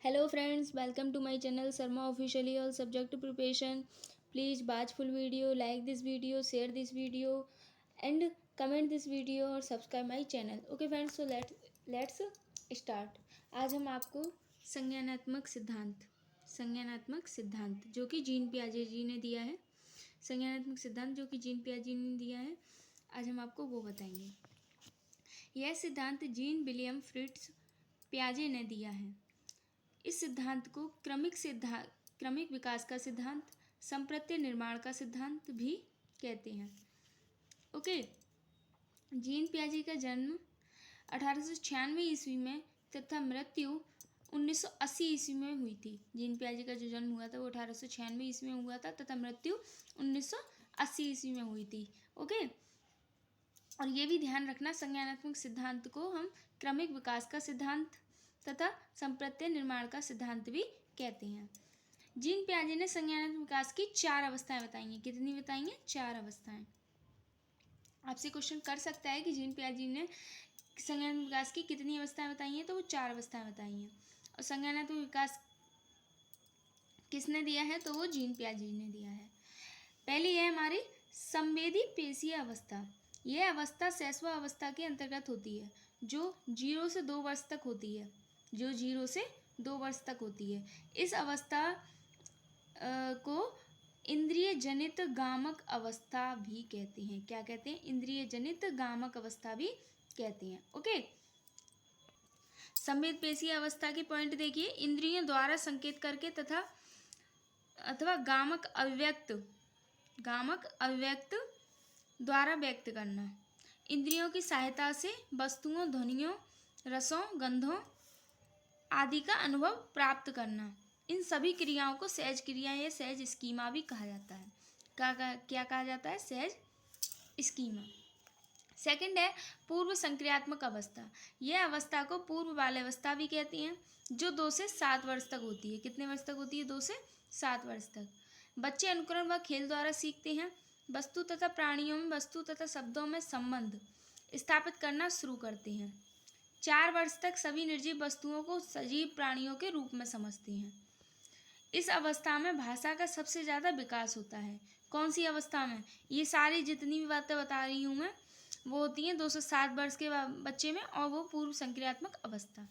Hello friends, welcome to my channel Sarma Officially All Subject Preparation. Please watch full video, like this video, share this video and comment this video और subscribe my channel. Okay friends, so let's start. आज हम आपको संज्ञानात्मक सिद्धांत जो कि gene पियाजे जी ने दिया है, संज्ञानात्मक सिद्धांत जो कि जीन पियाजे ने दिया है, आज हम आपको वो बताएंगे. यह सिद्धांत जीन विलियम फ्रिट्ज पियाजे ने दिया है. इस सिद्धांत को क्रमिक विकास का सिद्धांत, संप्रत्य निर्माण का सिद्धांत भी कहते हैं. ओके. जीन पियाजे का जन्म 1896 ईस्वी में तथा मृत्यु 1980 ईस्वी में हुई थी. जीन पियाजे का जो जन्म हुआ था वो 1896 ईस्वी में हुआ था तथा मृत्यु 1980 ईस्वी में हुई थी. ओके. और ये भी ध्यान रखना, संज्ञानात्मक सिद्धांत को हम क्रमिक विकास का सिद्धांत तथा संप्रत्य निर्माण का सिद्धांत भी कहते हैं. जीन पियाजे ने संज्ञानात्मक विकास की 4 अवस्थाएं बताई हैं. कितनी बताई हैं? 4 अवस्थाएं. आपसे क्वेश्चन कर सकता है कि जीन पियाजे ने संज्ञानात्मक विकास की कितनी अवस्थाएं बताई हैं, तो वो 4 अवस्थाएं बताई हैं. और संज्ञानात्मक विकास किसने दिया है? तो वो जीन पियाजे ने दिया है. पहली है हमारी संवेदी पेशीय अवस्था. यह अवस्था शैशव अवस्था के अंतर्गत होती है, जो 0 से 2 वर्ष तक होती है. इस अवस्था को इंद्रिय जनित गामक अवस्था भी कहते हैं. क्या कहते हैं? इंद्रिय जनित गामक अवस्था भी कहते हैं. ओके. संवेद पेशीय अवस्था के पॉइंट देखिए. इंद्रियों द्वारा संकेत करके तथा अथवा गामक अव्यक्त द्वारा व्यक्त करना. इंद्रियों की सहायता से वस्तुओं, ध्वनियों, रसों, गंधों आदि का अनुभव प्राप्त करना. इन सभी क्रियाओं को सहज क्रिया या सहज स्कीमा भी कहा जाता है. क्या कहा जाता है? सहज स्कीमा. सेकंड है पूर्व संक्रियात्मक अवस्था. यह अवस्था को पूर्व बाल्यावस्था भी कहते हैं, जो 2 से 7 वर्ष तक होती है. कितने वर्ष तक होती है? 2 से 7 वर्ष तक. बच्चे अनुकरण व खेल द्वारा सीखते हैं. वस्तु तथा प्राणियों में, वस्तु तथा शब्दों में संबंध स्थापित करना शुरू करते हैं. 4 वर्ष तक सभी निर्जीव वस्तुओं को सजीव प्राणियों के रूप में समझते हैं. इस अवस्था में भाषा का सबसे ज़्यादा विकास होता है. कौन सी अवस्था में? ये सारी जितनी भी बातें बता रही हूँ मैं, वो होती हैं 2 से 7 वर्ष के बच्चे में, और वो पूर्व संक्रियात्मक अवस्था.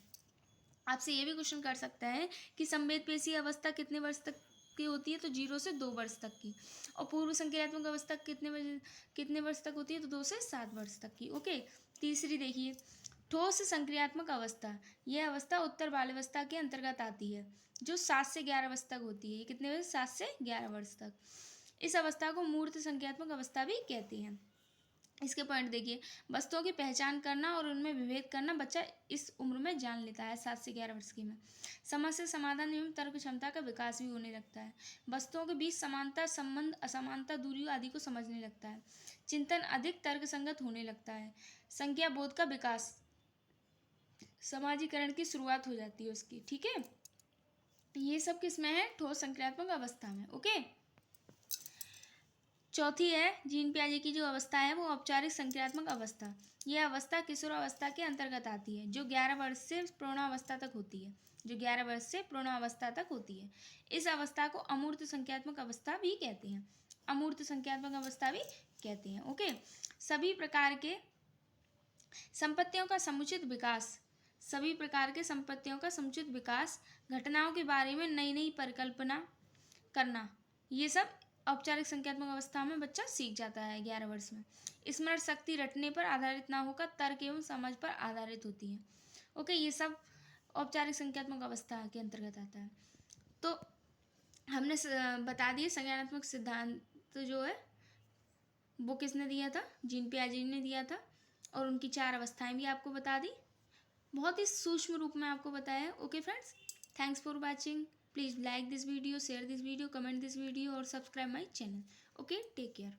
आपसे ये भी क्वेश्चन कर सकता है कि संवेद पेशीय अवस्था कितने वर्ष तक की होती है? तो 0 से 2 वर्ष तक की. और पूर्व संक्रियात्मक अवस्था कितने वर्ष तक होती है? तो 2 से 7 वर्ष तक की. ओके. तीसरी देखिए, ठोस संक्रियात्मक अवस्था. यह अवस्था उत्तर बाल्यावस्था के अंतर्गत आती है, जो 7 से 11 वर्ष तक होती है. कितने वर्ष? 7 से 11 वर्ष तक. इस अवस्था को मूर्त संक्रियात्मक अवस्था भी कहते हैं. इसके पॉइंट देखिए. वस्तुओं की पहचान करना और उनमें विभेद करना बच्चा इस उम्र में जान लेता है, 7 से 11 वर्ष की में. समस्या समाधान एवं तर्क क्षमता का विकास भी होने लगता है. वस्तुओं के बीच समानता, संबंध, असमानता, दूरियों आदि को समझने लगता है. चिंतन अधिक तर्कसंगत होने लगता है. संज्ञा बोध का विकास, समाजीकरण की शुरुआत हो जाती है उसकी. ठीक है. ये सब किस में है? ठोस संक्रियात्मक अवस्था में. ओके. चौथी है जीन पियाजे की जो अवस्था है वो औपचारिक संक्रियात्मक अवस्था. यह अवस्था किशोरावस्था के अंतर्गत आती है, जो 11 वर्ष से प्रौढ़ावस्था तक होती है. इस अवस्था को अमूर्त संक्रियात्मक अवस्था भी कहते हैं. ओके. सभी प्रकार के संपत्तियों का समुचित विकास, घटनाओं के बारे में नई नई परिकल्पना करना, ये सब औपचारिक संक्रियात्मक अवस्था में बच्चा सीख जाता है 11 वर्ष में. स्मरण शक्ति रटने पर आधारित ना होकर तर्क एवं समझ पर आधारित होती है. ओके. ये सब औपचारिक संक्रियात्मक अवस्था के अंतर्गत आता है. तो हमने बता दिए संज्ञानात्मक सिद्धांत जो है वो किसने दिया था? जीन पियाजे ने दिया था. और उनकी 4 अवस्थाएं भी आपको बता दी, बहुत ही सूक्ष्म रूप में आपको बताया. Okay friends, thanks for watching. Please like this video, share this video, comment this video और subscribe my channel. Okay, take care.